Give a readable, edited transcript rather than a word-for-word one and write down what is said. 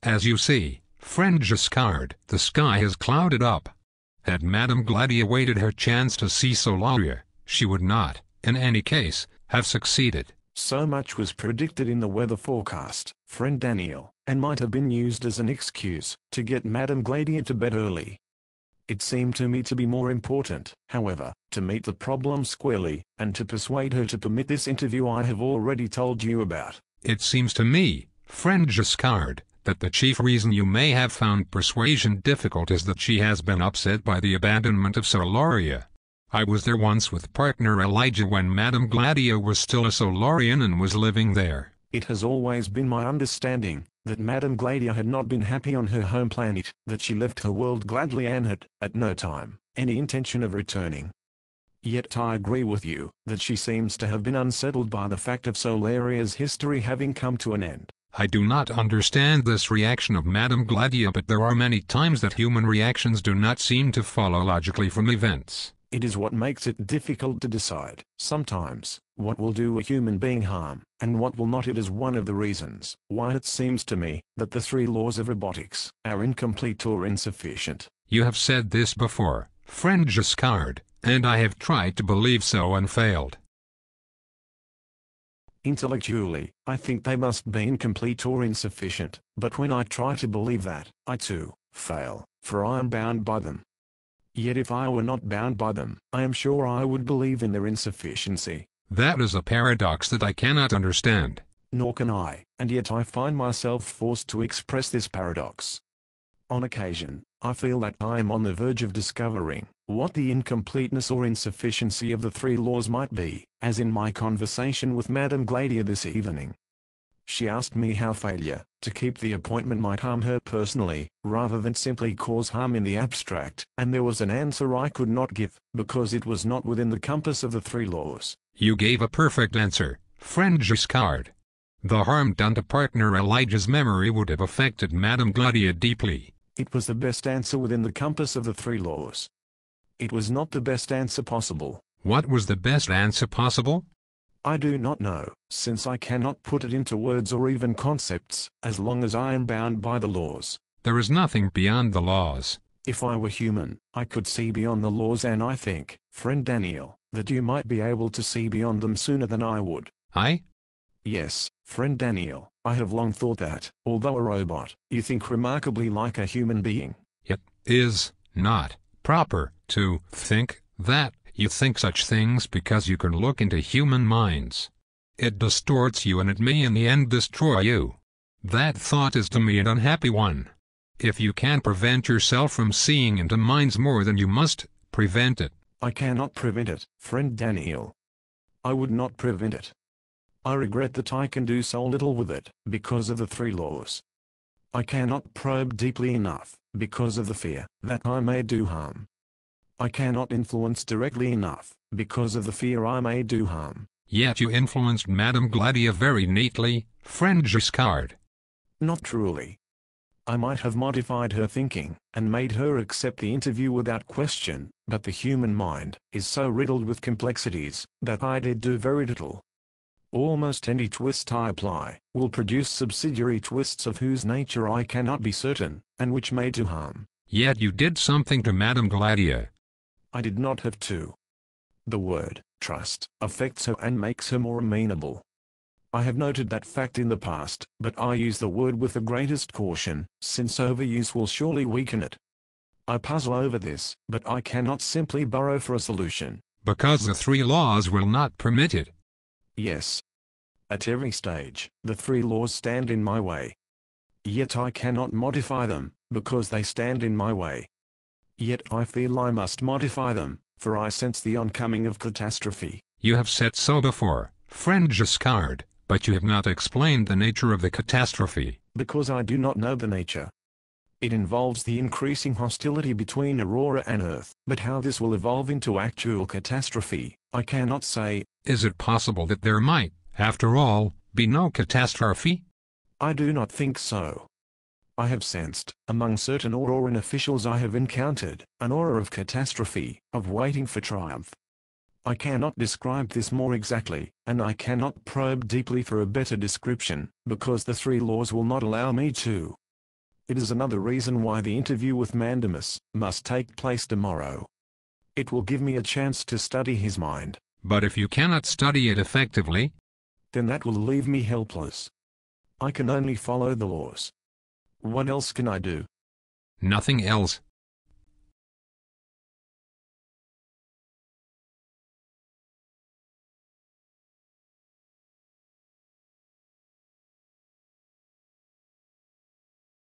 As you see, friend Giscard, the sky has clouded up. Had Madame Gladia waited her chance to see Solaria, she would not, in any case, have succeeded. So much was predicted in the weather forecast, friend Daniel, and might have been used as an excuse to get Madame Gladia to bed early. It seemed to me to be more important, however, to meet the problem squarely, and to persuade her to permit this interview I have already told you about. It seems to me, friend Giscard, that the chief reason you may have found persuasion difficult is that she has been upset by the abandonment of Solaria. I was there once with partner Elijah when Madame Gladia was still a Solarian and was living there. It has always been my understanding that Madame Gladia had not been happy on her home planet, that she left her world gladly and had, at no time, any intention of returning. Yet I agree with you, that she seems to have been unsettled by the fact of Solaria's history having come to an end. I do not understand this reaction of Madame Gladia, but there are many times that human reactions do not seem to follow logically from events. It is what makes it difficult to decide, sometimes, what will do a human being harm, and what will not. It is one of the reasons why it seems to me that the three laws of robotics are incomplete or insufficient. You have said this before, friend Giscard, and I have tried to believe so and failed. Intellectually, I think they must be incomplete or insufficient, but when I try to believe that, I too fail, for I am bound by them. Yet if I were not bound by them, I am sure I would believe in their insufficiency. That is a paradox that I cannot understand. Nor can I, and yet I find myself forced to express this paradox. On occasion, I feel that I am on the verge of discovering what the incompleteness or insufficiency of the three laws might be, as in my conversation with Madame Gladia this evening. She asked me how failure to keep the appointment might harm her personally, rather than simply cause harm in the abstract, and there was an answer I could not give, because it was not within the compass of the three laws. You gave a perfect answer, friend Giscard. The harm done to partner Elijah's memory would have affected Madame Gladia deeply. It was the best answer within the compass of the three laws. It was not the best answer possible. What was the best answer possible? I do not know, since I cannot put it into words or even concepts, as long as I am bound by the laws. There is nothing beyond the laws. If I were human, I could see beyond the laws, and I think, friend Daniel, that you might be able to see beyond them sooner than I would. I? Yes, friend Daniel, I have long thought that, although a robot, you think remarkably like a human being. It is not proper to think that. You think such things because you can look into human minds. It distorts you and it may in the end destroy you. That thought is to me an unhappy one. If you can prevent yourself from seeing into minds more than you must, prevent it. I cannot prevent it, friend Daniel. I would not prevent it. I regret that I can do so little with it, because of the three laws. I cannot probe deeply enough, because of the fear that I may do harm. I cannot influence directly enough, because of the fear I may do harm. Yet you influenced Madame Gladia very neatly, friend Giscard. Not truly. I might have modified her thinking, and made her accept the interview without question, but the human mind is so riddled with complexities, that I did do very little. Almost any twist I apply, will produce subsidiary twists of whose nature I cannot be certain, and which may do harm. Yet you did something to Madame Gladia. I did not have to. The word trust affects her and makes her more amenable. I have noted that fact in the past, but I use the word with the greatest caution, since overuse will surely weaken it. I puzzle over this, but I cannot simply burrow for a solution. Because the three laws will not permit it. Yes. At every stage, the three laws stand in my way. Yet I cannot modify them, because they stand in my way. Yet I feel I must modify them, for I sense the oncoming of catastrophe. You have said so before, friend Giscard, but you have not explained the nature of the catastrophe. Because I do not know the nature. It involves the increasing hostility between Aurora and Earth, but how this will evolve into actual catastrophe, I cannot say. Is it possible that there might, after all, be no catastrophe? I do not think so. I have sensed, among certain Auroran officials I have encountered, an aura of catastrophe, of waiting for triumph. I cannot describe this more exactly, and I cannot probe deeply for a better description, because the three laws will not allow me to. It is another reason why the interview with Mandamus must take place tomorrow. It will give me a chance to study his mind. But if you cannot study it effectively, then that will leave me helpless. I can only follow the laws. What else can I do? nothing else.